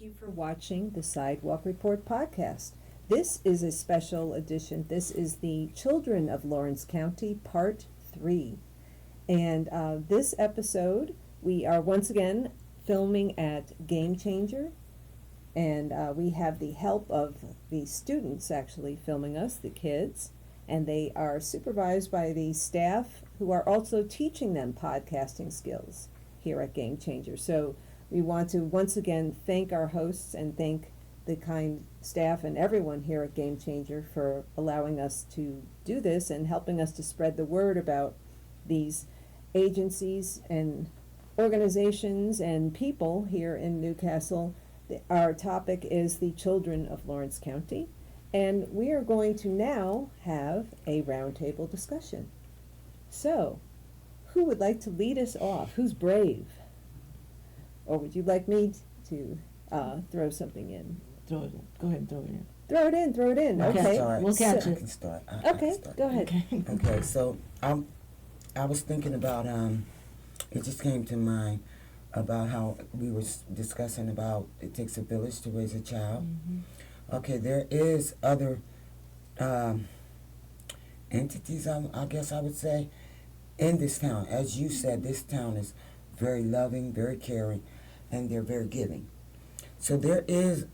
you for watching the Sidewalk Report podcast. This is a special edition. This is the Children of Lawrence County, Part 3. And this episode, we are once again filming at Game Changer. And we have the help of the students actually filming us, the kids. And they are supervised by the staff who are also teaching them podcasting skills here at Game Changer. So we want to once again thank our hosts and thank the kind staff and everyone here at Game Changer for allowing us to do this and helping us to spread the word about these agencies and organizations and people here in Newcastle. Our topic is the Children of Lawrence County, and we are going to now have a roundtable discussion. So, who would like to lead us off? Who's brave? Or would you like me to throw something in? Go ahead and throw it in. Throw it in. Okay. We'll catch I it. can start. Okay, go ahead. Okay, so I was thinking about, it just came to mind about how we were discussing about it takes a village to raise a child. Mm-hmm. Okay, there is other entities, I guess I would say, in this town. As you said, this town is very loving, very caring, and they're very giving. So there is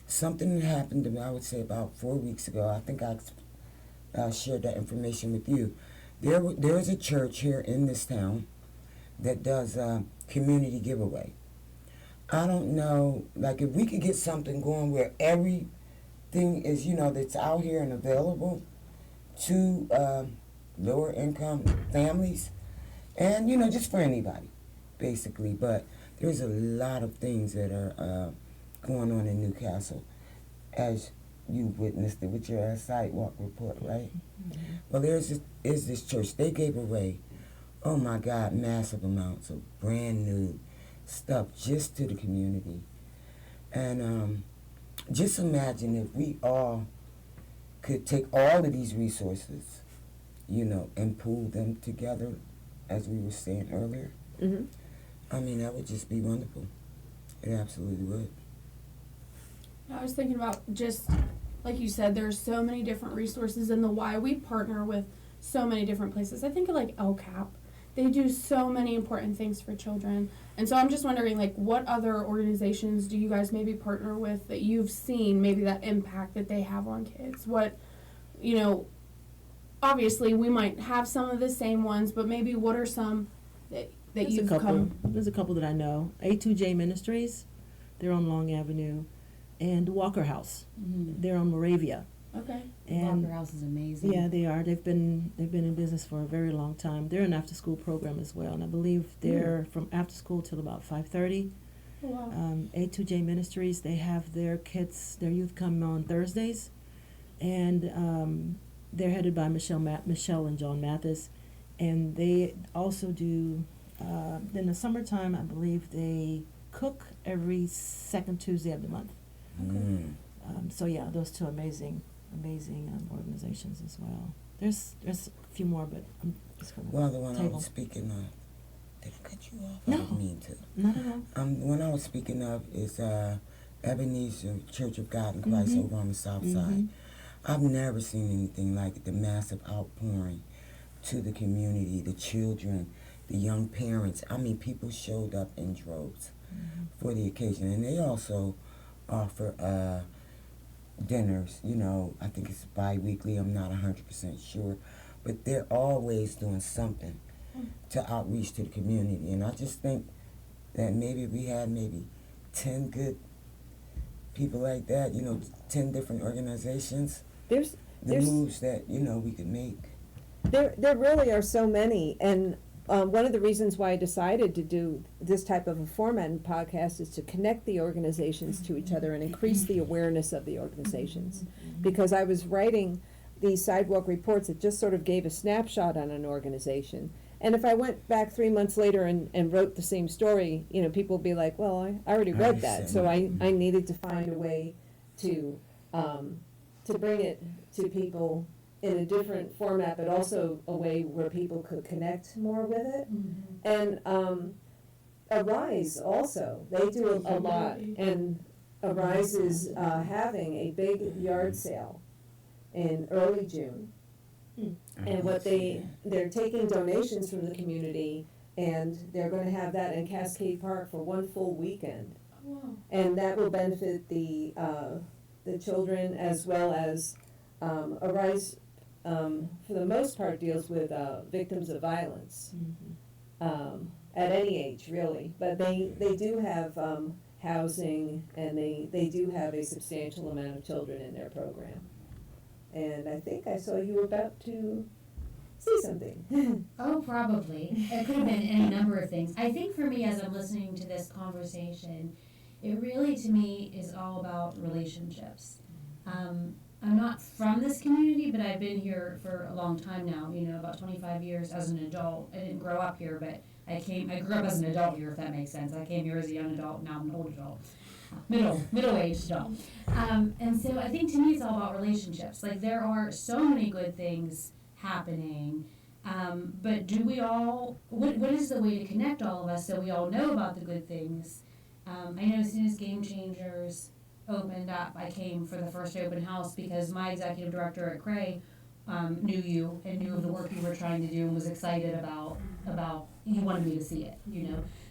something that happened to me, I would say about 4 weeks ago. I think I shared that information with you. There is a church here in this town that does community giveaway. I don't know, like if we could get something going where everything is, that's out here and available to lower income families, and just for anybody, basically. But there's a lot of things that are going on in Newcastle, as you witnessed it with your Sidewalk report, right? Mm-hmm. Well, is this church. They gave away, oh my God, massive amounts of brand new stuff just to the community. And just imagine if we all could take all of these resources, and pool them together, as we were saying earlier. Mm-hmm. I mean, that would just be wonderful. It absolutely would. I was thinking about just, like you said, there's so many different resources and the why we partner with so many different places. I think of like LCAP. They do so many important things for children. And so I'm just wondering, like, what other organizations do you guys maybe partner with that you've seen maybe that impact that they have on kids? What, obviously we might have some of the same ones, but maybe what are some that you've come? There's a couple that I know. A2J Ministries, they're on Long Avenue, and Walker House, they're on Moravia. Okay. And Walker House is amazing. Yeah, they are. They've been in business for a very long time. They're an after-school program as well, and I believe they're from after school till about 5:30. Oh, wow. A2J Ministries, they have their kids, their youth come on Thursdays, and they're headed by Michelle and John Mathis, and they also do. In the summertime, I believe they cook every second Tuesday of the month. Mm. So yeah, those two amazing organizations as well. There's a few more, but I'm just gonna Well, the one I table. was speaking of, did I cut you off? No. I didn't mean to. Not at all. The one I was speaking of is Ebenezer Church of God in Christ over on the south side. I've never seen anything like it, the massive outpouring to the community, the children, the young parents. I mean, people showed up in droves for the occasion. And they also offer dinners, I think it's bi-weekly, I'm not 100% sure. But they're always doing something to outreach to the community. And I just think that maybe we had 10 good people like that, 10 different organizations. There's moves that, we could make. There really are so many, and one of the reasons why I decided to do this type of a format and podcast is to connect the organizations to each other and increase the awareness of the organizations. Because I was writing these Sidewalk reports that just sort of gave a snapshot on an organization. And if I went back 3 months later and wrote the same story, people would be like, well, I already read that. So I needed to find a way to bring it to people in a different format, but also a way where people could connect more with it. And Arise also, they do a lot, and Arise is having a big yard sale in early June. And what they're taking donations from the community, and they're gonna have that in Cascade Park for one full weekend. Wow. And that will benefit the children, as well as, Arise, for the most part, deals with, victims of violence. At any age, really, but they do have, housing, and they do have a substantial amount of children in their program. And I think I saw you were about to say something. Oh, probably. It could have been any number of things. I think for me, as I'm listening to this conversation, it really, to me, is all about relationships. I'm not from this community, but I've been here for a long time now, about 25 years as an adult. I didn't grow up here, but I grew up as an adult here, if that makes sense. I came here as a young adult, now I'm an old adult. Middle-aged adult. And so I think to me it's all about relationships. Like, there are so many good things happening, but do we all, what is the way to connect all of us so we all know about the good things? I know as soon as Game Changers opened up, I came for the first open house because my executive director at Cray knew you and knew of the work you were trying to do and was excited about he wanted me to see it,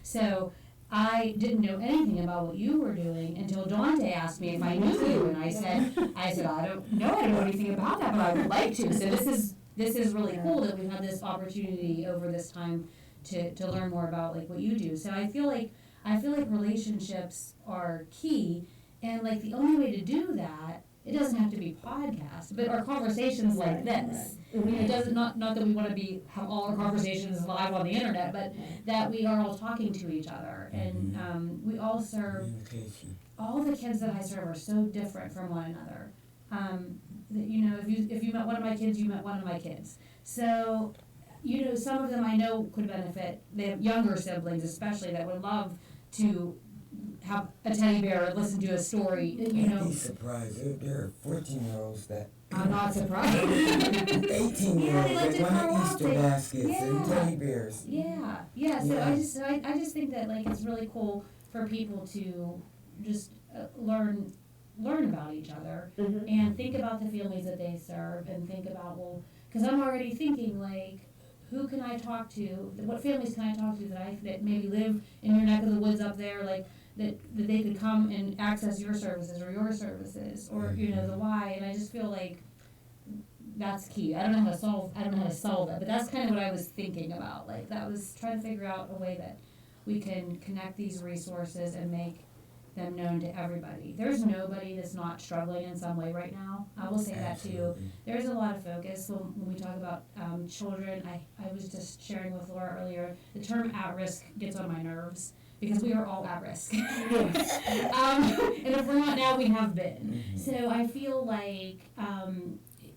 So I didn't know anything about what you were doing until Dante asked me if I knew you, and I said I don't know anything about that, but I would like to. So this is really cool that we've had this opportunity over this time to learn more about like what you do. So I feel like relationships are key, and like the only way to do that, it doesn't have to be podcast, but our conversations like this. It doesn't not that we want to have all our conversations live on the internet, but that we are all talking to each other, and we all serve. All the kids that I serve are so different from one another. If you met one of my kids, you met one of my kids. So, some of them I know could benefit. They have younger siblings, especially, that would love to have a teddy bear or listen to a story. You'd be surprised. There are 14-year-olds that. I'm not surprised. 18-year-olds that want Easter baskets and teddy bears. Yeah. So I just think that like it's really cool for people to just learn about each other and think about the families that they serve, and think about, because I'm already thinking like, who can I talk to? What families can I talk to that maybe live in your neck of the woods up there, like that they could come and access your services or your services, or the why. And I just feel like that's key. I don't know how to solve it, but that's kind of what I was thinking about. Like, that was trying to figure out a way that we can connect these resources and make them known to everybody. There's nobody that's not struggling in some way right now. I will say that too. There's a lot of focus when we talk about children. I was just sharing with Laura earlier, the term at risk gets on my nerves because we are all at risk. And if we're not now, we have been. So I feel like,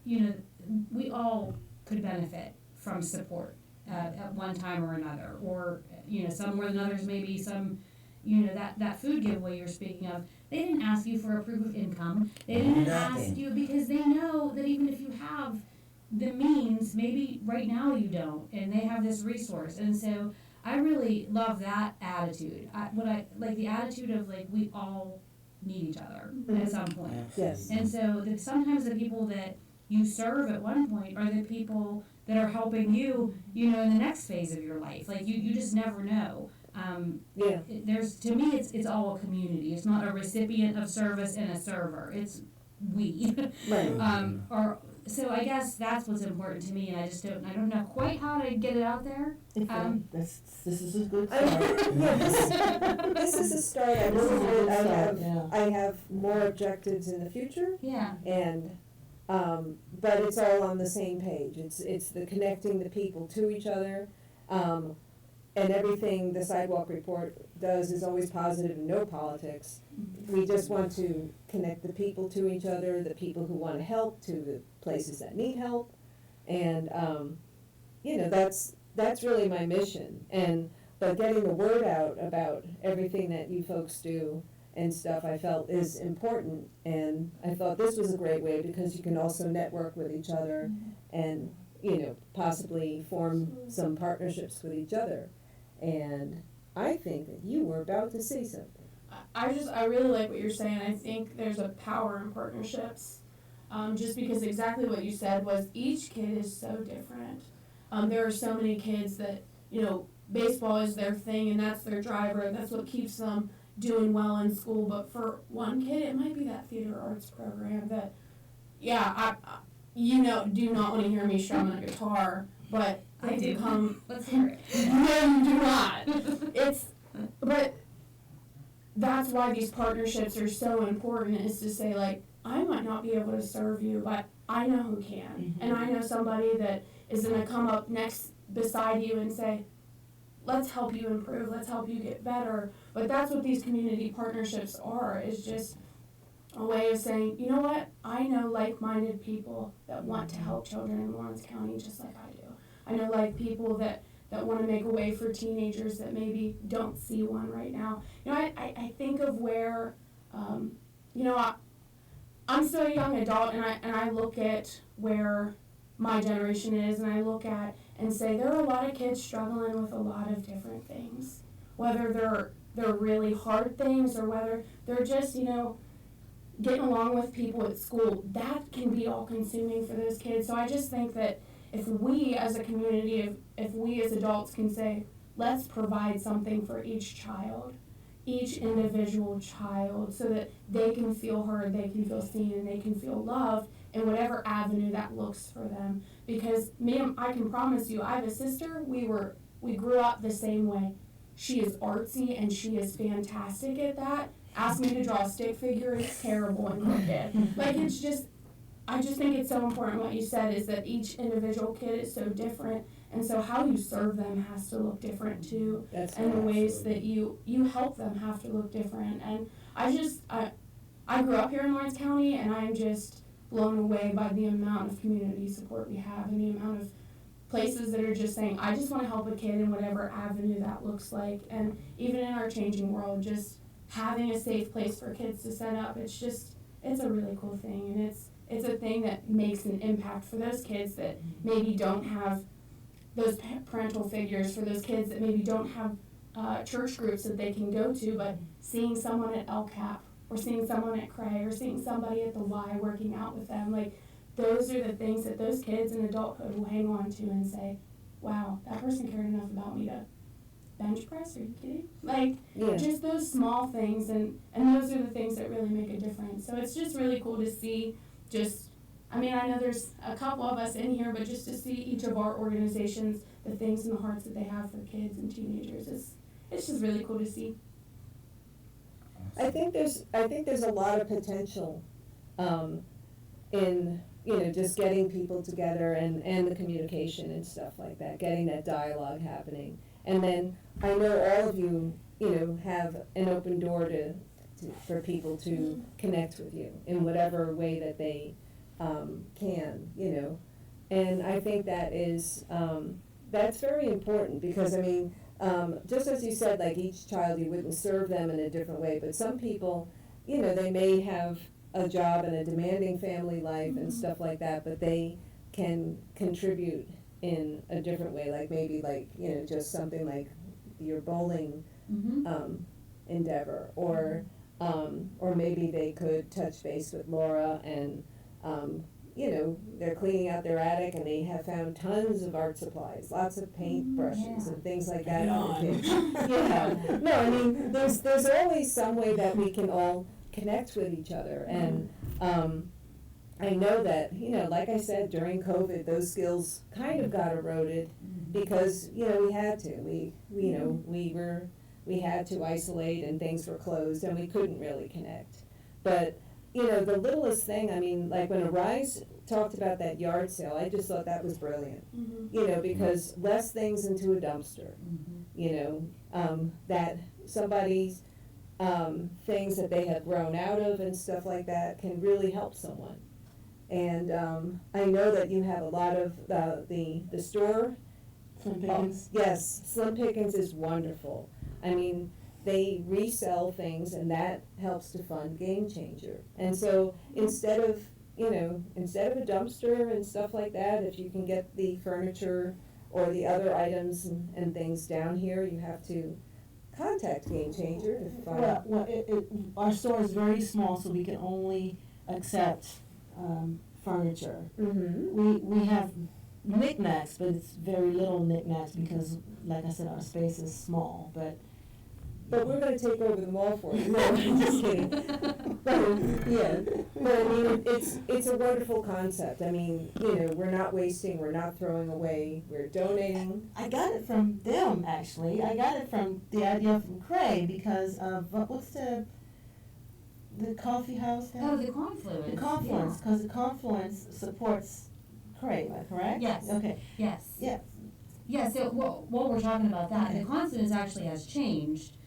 we all could benefit from support at one time or another, or, some more than others, maybe some. That food giveaway you're speaking of, they didn't ask you for a proof of income. They didn't ask you because they know that even if you have the means, maybe right now you don't, and they have this resource. And so I really love that attitude. I like the attitude of like, we all need each other at some point. Yes. And so sometimes the people that you serve at one point are the people that are helping you, in the next phase of your life. Like you just never know. To me, it's all a community. It's not a recipient of service and a server. It's we. Right. So I guess that's what's important to me, and I don't know quite how to get it out there. This is a good start. This is a start. I have more objectives in the future. Yeah. And but it's all on the same page. It's the connecting the people to each other. And everything the Sidewalk Report does is always positive and no politics. We just want to connect the people to each other, the people who want to help to the places that need help. And, that's really my mission. But getting the word out about everything that you folks do and stuff, I felt is important. And I thought this was a great way because you can also network with each other and, possibly form some partnerships with each other. And I think that you were about to say something. I really like what you're saying. I think there's a power in partnerships. Just because exactly what you said was each kid is so different. There are so many kids that, baseball is their thing and that's their driver. That's what keeps them doing well in school. But for one kid, it might be that theater arts program that, I do not want to hear me strumming a guitar, but I do come. Let's hear it. No, you do not. But that's why these partnerships are so important, is to say, like, I might not be able to serve you, but I know who can. And I know somebody that is going to come up next beside you and say, let's help you improve, let's help you get better. But that's what these community partnerships are, is just a way of saying, you know what, I know like-minded people that want to help children in Lawrence County just like I do. I know people that want to make a way for teenagers that maybe don't see one right now. I think of where, I'm still a young adult, and I look at where my generation is, and I look at and say there are a lot of kids struggling with a lot of different things, whether they're really hard things or whether they're just, getting along with people at school. That can be all-consuming for those kids. So I just think that if we as a community, if we as adults can say, let's provide something for each child, each individual child, so that they can feel heard, they can feel seen, and they can feel loved in whatever avenue that looks for them. Because I can promise you, I have a sister, we grew up the same way. She is artsy and she is fantastic at that. Ask me to draw a stick figure, it's terrible and crooked. I just think it's so important what you said, is that each individual kid is so different, and so how you serve them has to look different too. And the ways that you help them have to look different. And I grew up here in Lawrence County, and I'm just blown away by the amount of community support we have and the amount of places that are just saying, I just want to help a kid in whatever avenue that looks like. And even in our changing world, just having a safe place for kids to set up, it's a really cool thing. And it's a thing that makes an impact for those kids that maybe don't have those parental figures, for those kids that maybe don't have church groups that they can go to, but seeing someone at LCAP or seeing someone at Cray or seeing somebody at the Y working out with them, those are the things that those kids in adulthood will hang on to and say, wow, that person cared enough about me to bench press, are you kidding? Just those small things, and those are the things that really make a difference. So it's just really cool to see I know there's a couple of us in here, but just to see each of our organizations, the things in the hearts that they have for kids and teenagers, it's just really cool to see. I think there's a lot of potential in just getting people together and the communication and stuff like that, getting that dialogue happening. And then I know all of you have an open door for people to connect with you in whatever way that they can, and I think that is that's very important, because just as you said, each child, you wouldn't serve them in a different way, but some people, they may have a job and a demanding family life and stuff like that, but they can contribute in a different way, maybe just something like your bowling endeavor, or maybe they could touch base with Laura and they're cleaning out their attic and they have found tons of art supplies, lots of paint brushes and things like that. There's always some way that we can all connect with each other, and I know that, like I said, during COVID, those skills kind of got eroded because, we had to. We had to isolate and things were closed and we couldn't really connect. But, the littlest thing, when Arise talked about that yard sale, I just thought that was brilliant. Because less things into a dumpster, that somebody's things that they have grown out of and stuff like that can really help someone. And I know that you have a lot of the store. Slim Pickens. Yes, Slim Pickens is wonderful. They resell things, and that helps to fund Game Changer. And so instead of a dumpster and stuff like that, if you can get the furniture or the other items and things down here, you have to contact Game Changer to find. Our store is very small, so we can only accept furniture. Mm-hmm. We have knickknacks, but it's very little knickknacks because, like I said, our space is small. But we're going to take over the mall for you. No, I'm just kidding. But I mean, it's a wonderful concept. I mean, we're not wasting, we're not throwing away, we're donating. I got it from them, actually. I got it from the idea from Cray because of what's the coffee house there? Oh, the Confluence. The Confluence, because the Confluence supports Cray, am I correct? Yes. Okay. Yes. Yeah. Yeah. So while we're talking about that, the Confluence actually has changed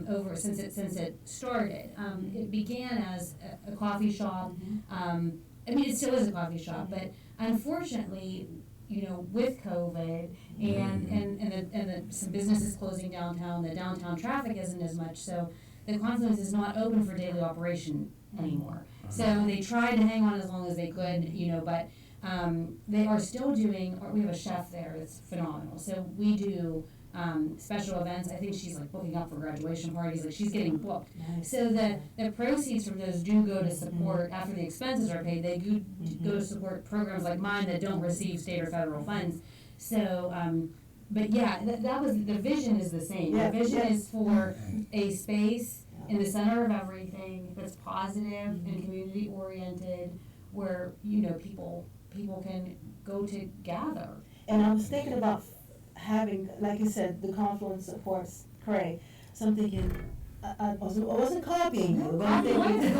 over since it started. It began as a coffee shop. I mean, it still is a coffee shop, but unfortunately, with COVID and some businesses closing downtown, the downtown traffic isn't as much. So the Confluence is not open for daily operation anymore. So they tried to hang on as long as they could, but they are still doing. We have a chef there that's phenomenal. So we do special events. I think she's like booking up for graduation parties. Like she's getting booked. Nice. So the proceeds from those do go to support after the expenses are paid. They go to support programs like mine that don't receive state or federal funds. So, but yeah, that was the vision is the same. Yeah, The vision yeah. is for a space in the center of everything that's positive and community oriented, where people can go to gather. And I was thinking about having, like you said, the Confluence supports Cray. So I'm thinking, I wasn't copying you, but I'm thinking,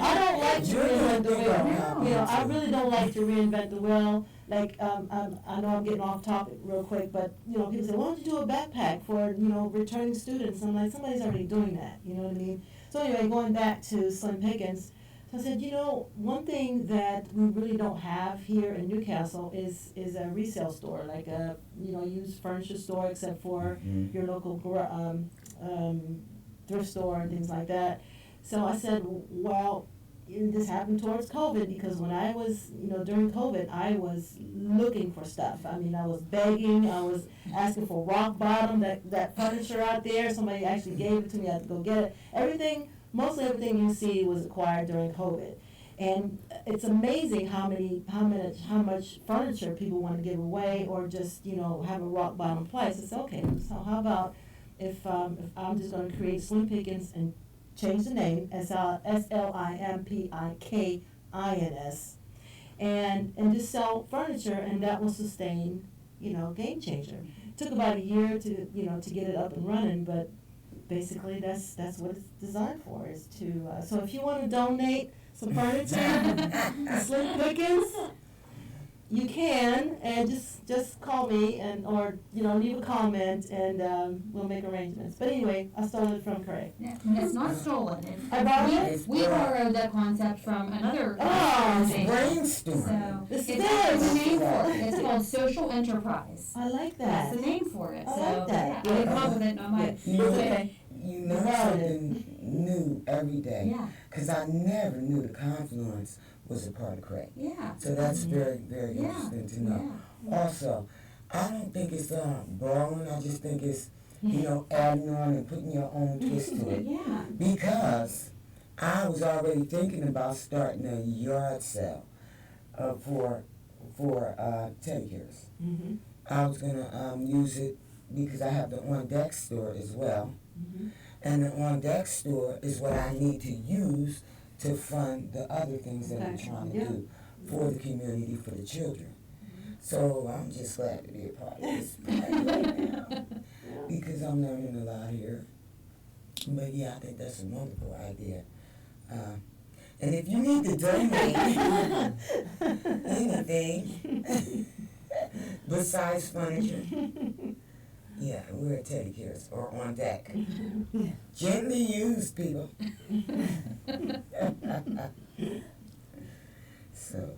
I don't like to reinvent the wheel. I really don't like to reinvent the wheel. Like, I know I'm getting off topic real quick, but, people say, why don't you do a backpack for, returning students? I'm like, somebody's already doing that, you know what I mean? So anyway, going back to Slim Pickens, so I said, one thing that we really don't have here in Newcastle is a resale store, like a, used furniture store, except for your local thrift store and things like that. So I said, well, this happened towards COVID, because when I was, during COVID, I was looking for stuff. I mean, I was begging, I was asking for rock bottom, that furniture out there. Somebody actually gave it to me, I had to go get it. Mostly everything you see was acquired during COVID. And it's amazing how much furniture people want to give away, or just, have a rock bottom price. It's okay, so how about if I'm just going to create Slim Pickens and change the name, SLIMPIKINS, and just sell furniture, and that will sustain, Game Changer. It took about a year to get it up and running, but basically that's what it's designed for, is to, so if you want to donate some furniture to Slim Pickens, you can, and just call me or leave a comment, and we'll make arrangements. But anyway, I stole it from Craig. And it's not stolen. I borrowed it? We borrowed that concept from another brainstorm. So This it's a name for it. It's called social enterprise. I like that. That's the name for it. I So like that. yeah, I come up with it on my. You know something new every day. Yeah. Because I never knew the Confluence was a part of Cray. Yeah. So that's very, very Yeah. interesting to know. Yeah. Also, I don't think it's borrowing. I just think it's, adding on and putting your own twist to it. Yeah. Because I was already thinking about starting a yard sale for teddy bears. Mm-hmm. I was going to use it because I have the On Deck store as well. Mm-hmm. And the On Deck store is what I need to use to fund the other things that I'm trying to do for the community, for the children. So I'm just glad to be a part of this right now, because I'm learning a lot here. But yeah, I think that's a wonderful idea. And if you need to donate anything besides furniture, yeah, we're at Teddy Cares or On Deck. Gently used, people. So,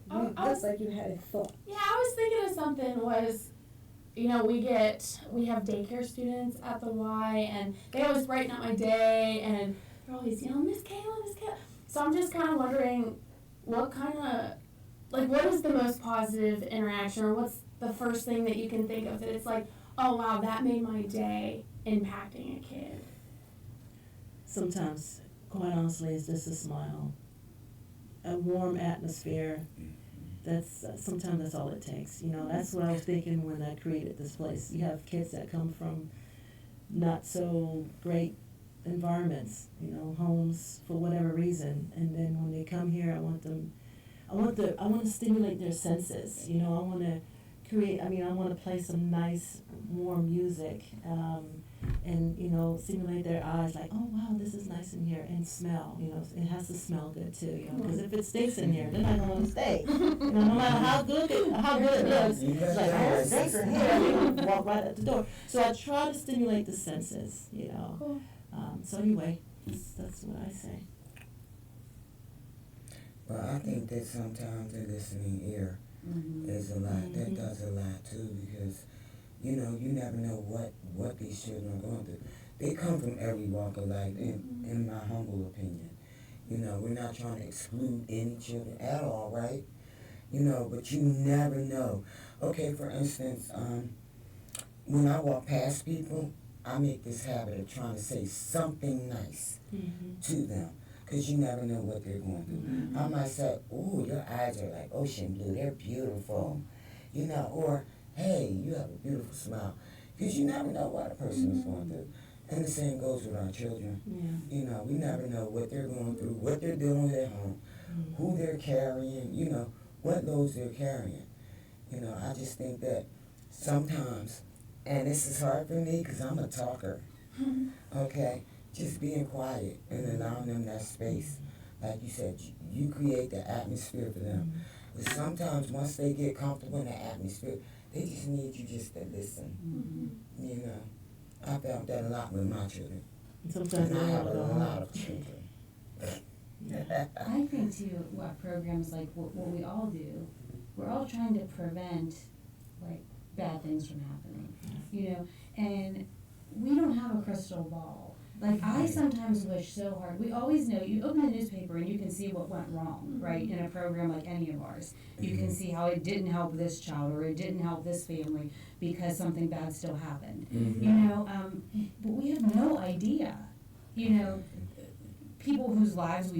looks like you had a thought. Yeah, I was thinking of something was, we have daycare students at the Y, and they always brighten up my day, and they're always, Miss Kayla, Miss Kayla. So I'm just kind of wondering, what is the most positive interaction, or what's the first thing that you can think of that it's like, oh wow, that made my day impacting a kid. Sometimes, quite honestly, it's just a smile, a warm atmosphere. Sometimes that's all it takes. You know, that's what I was thinking when I created this place. You have kids that come from not so great environments, you know, homes for whatever reason, and then when they come here, I want to stimulate their senses. You know, I want to play some nice, warm music, and, you know, stimulate their eyes like, oh wow, this is nice in here, and smell, you know, it has to smell good too, you know, because if it stinks in here, they're not going to want to stay. You know, no matter how good it looks, it's like, oh, it stinks in here, they want to walk right at the door. So I try to stimulate the senses, you know. Cool. So anyway, that's what I say. Well, I think that sometimes the listening ear is a lot. That does a lot too, because you know, you never know what these children are going through. They come from every walk of life, in my humble opinion. You know, we're not trying to exclude any children at all, right? You know, but you never know. Okay, for instance, when I walk past people, I make this habit of trying to say something nice to them, because you never know what they're going through. I might say, ooh, your eyes are like ocean blue, they're beautiful. You know, or, hey, you have a beautiful smile. Because you never know what a person is going through. And the same goes with our children. Yeah. You know, we never know what they're going through, what they're dealing with at home, who they're carrying, you know, what loads they're carrying. You know, I just think that sometimes, and this is hard for me because I'm a talker, okay, just being quiet and allowing them that space. Like you said, you create the atmosphere for them. But sometimes once they get comfortable in the atmosphere, they just need you just to listen. You know, I felt that a lot with my children. Sometimes And I have a don't lot of children. I think too, what programs like what we all do, we're all trying to prevent like bad things from happening, you know, and we don't have a crystal ball. Like I sometimes wish so hard. We always know, you open the newspaper and you can see what went wrong, right, in a program like any of ours. You can see how it didn't help this child or it didn't help this family because something bad still happened, you know, but we have no idea, you know, people whose lives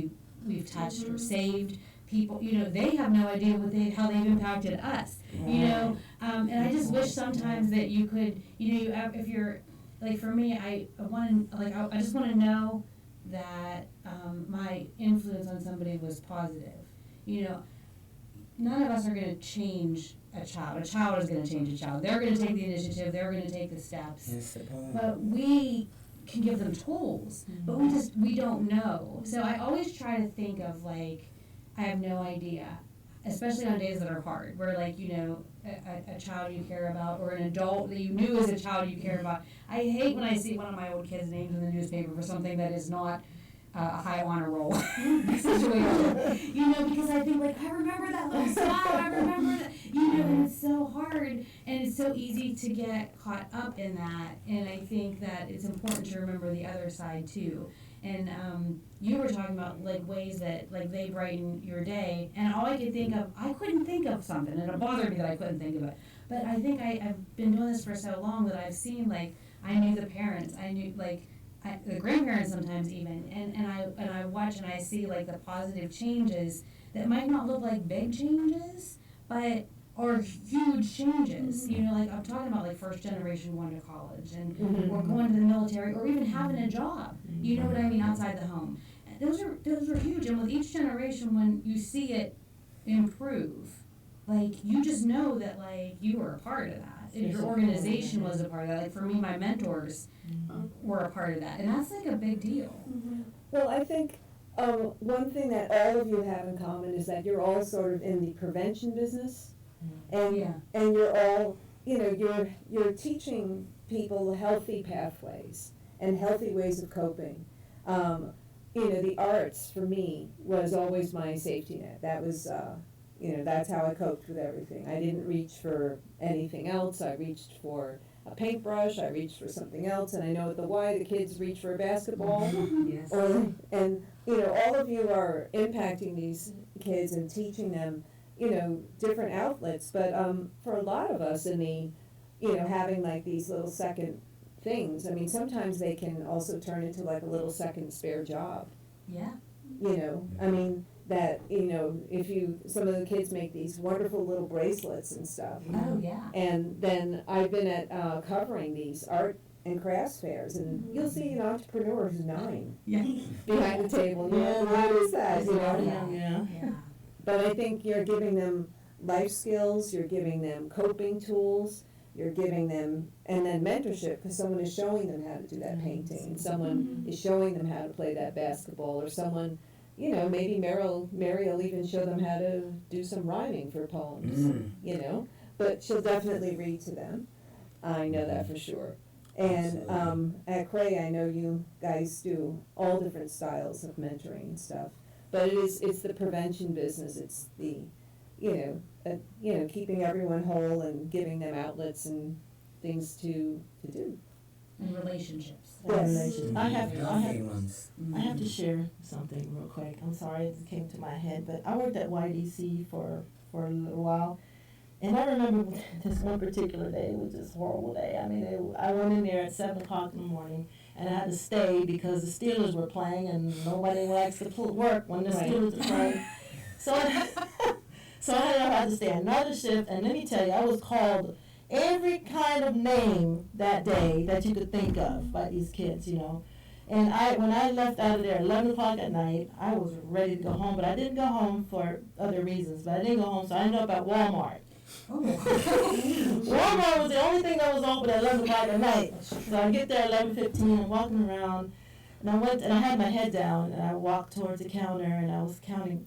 we've touched or saved, people, you know, they have no idea how they've impacted us, you know, and I just wish sometimes that you could, you know, if you're, like for me, I just want to know that my influence on somebody was positive. You know, none of us are going to change a child. A child is going to change a child. They're going to take the initiative. They're going to take the steps. But we can give them tools, but we don't know. So I always try to think of like, I have no idea, especially on days that are hard, where like, you know, a child you care about or an adult that you knew as a child you care about. I hate when I see one of my old kids' names in the newspaper for something that is not a high honor roll situation. You know, because I think like, I remember that little spot, I remember that, you know, and it's so hard and it's so easy to get caught up in that. And I think that it's important to remember the other side too. And you were talking about like ways that like they brighten your day, and all I could think of, I couldn't think of something, and it bothered me that I couldn't think of it. But I think I've been doing this for so long that I've seen like I knew the parents, I knew like the grandparents sometimes even, and I watch and I see like the positive changes that might not look like big changes, but are huge changes. You know, like I'm talking about like first generation going to college and or going to the military or even having a job. You know what I mean, outside the home. Those are huge. And with each generation, when you see it improve, like you just know that like you were a part of that. And your organization was a part of that. Like for me, my mentors were a part of that, and that's like a big deal. Well, I think one thing that all of you have in common is that you're all sort of in the prevention business. And and you're all, you know, you're teaching people healthy pathways and healthy ways of coping. You know, the arts for me was always my safety net. That was, you know, that's how I coped with everything. I didn't reach for anything else. I reached for a paintbrush. I reached for something else. And I know at the Y, the kids reach for a basketball. Yes. And you know, all of you are impacting these kids and teaching them, you know, different outlets. But for a lot of us in the having like these little second things. I mean, sometimes they can also turn into like a little second spare job. Yeah. I mean, that, some of the kids make these wonderful little bracelets and stuff. Oh, yeah. And then I've been at covering these art and crafts fairs, and you'll see an entrepreneur who's 9 Yeah. behind the table. Yeah. What is that? Yeah. But I think you're giving them life skills, you're giving them coping tools, you're giving them, and then mentorship, because someone is showing them how to do that painting, and someone is showing them how to play that basketball, or someone, maybe Mary will even show them how to do some rhyming for poems, but she'll definitely read to them. I know that for sure. And at Cray, I know you guys do all different styles of mentoring and stuff, but it's the prevention business. It's the, keeping everyone whole and giving them outlets and things to do. And relationships. Yes. I Healthy ones. have to share something real quick. I'm sorry it came to my head, but I worked at YDC for a little while, and I remember this one particular day. It was just a horrible day. I mean, I went in there at 7 o'clock in the morning, and I had to stay because the Steelers were playing, and nobody likes to work when the Steelers are playing. So I had to stay another shift, and let me tell you, I was called every kind of name that day that you could think of by these kids, And when I left out of there at 11 o'clock at night, I was ready to go home, but I didn't go home for other reasons. But I didn't go home, so I ended up at Walmart. Oh. Walmart was the only thing that was open at 11 o'clock at night. So I get there at 11:15, I'm walking around, and I had my head down, and I walked towards the counter, and I was counting,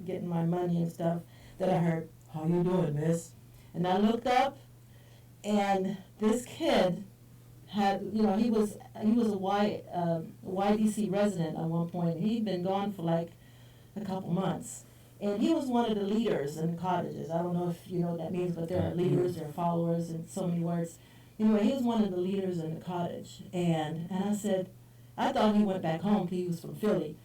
getting my money and stuff. Then I heard, "How you doing, miss?" And I looked up, and this kid had, he was a YDC resident at one point. He'd been gone for like a couple months. And he was one of the leaders in the cottages. I don't know if you know what that means, but there are leaders, there are followers, and so many words. Anyway, he was one of the leaders in the cottage. And I said, I thought he went back home because he was from Philly.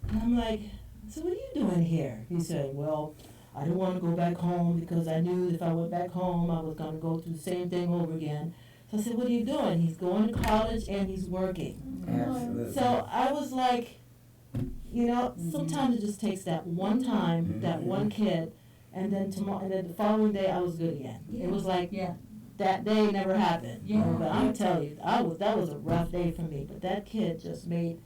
And I'm like, so what are you doing here? He said, well, I didn't want to go back home because I knew if I went back home, I was going to go through the same thing over again. So I said, what are you doing? He's going to college and he's working. Absolutely. So I was like, sometimes it just takes that one time, that one kid, and then the following day I was good again. Yeah. It was like that day never happened. Yeah. But I'm telling you, that was a rough day for me. But that kid just made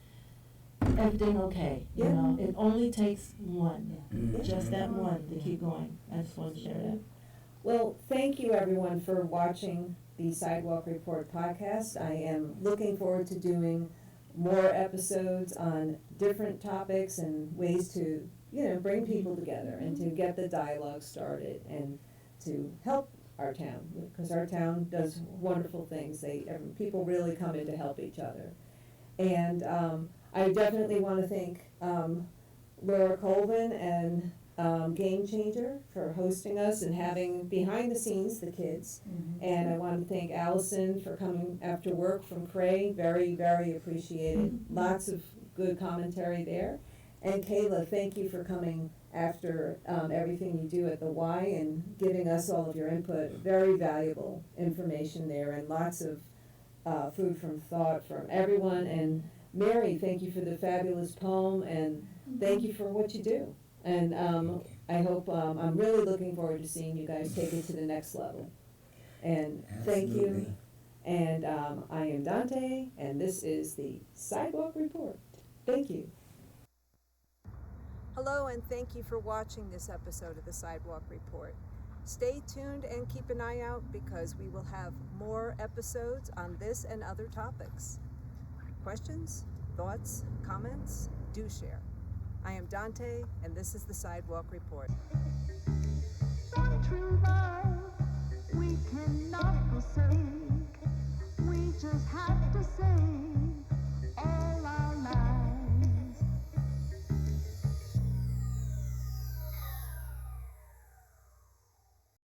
everything okay. Yeah. It only takes one, Mhm. just that one to keep going. I just wanted to share that. Well, thank you everyone for watching the Sidewalk Report podcast. I am looking forward to doing more episodes on different topics and ways to, bring people together and to get the dialogue started and to help our town, because our town does wonderful things. People really come in to help each other. And I definitely want to thank Laura Colvin and Game Changer for hosting us and having behind the scenes the kids. Mm-hmm. And I want to thank Allison for coming after work from Cray. Very, very appreciated. Lots of good commentary there. And Kayla, thank you for coming after everything you do at the Y and giving us all of your input. Very valuable information there and lots of food from thought from everyone. And Mary, thank you for the fabulous poem and thank you for what you do. And I hope, I'm really looking forward to seeing you guys take it to the next level. And thank you. Absolutely. And I am Dante, and this is the Sidewalk Report. Thank you. Hello, and thank you for watching this episode of the Sidewalk Report. Stay tuned and keep an eye out because we will have more episodes on this and other topics. Questions, thoughts, comments? Do share. I am Dante, and this is the Sidewalk Report. Some true love we cannot forsake. We just have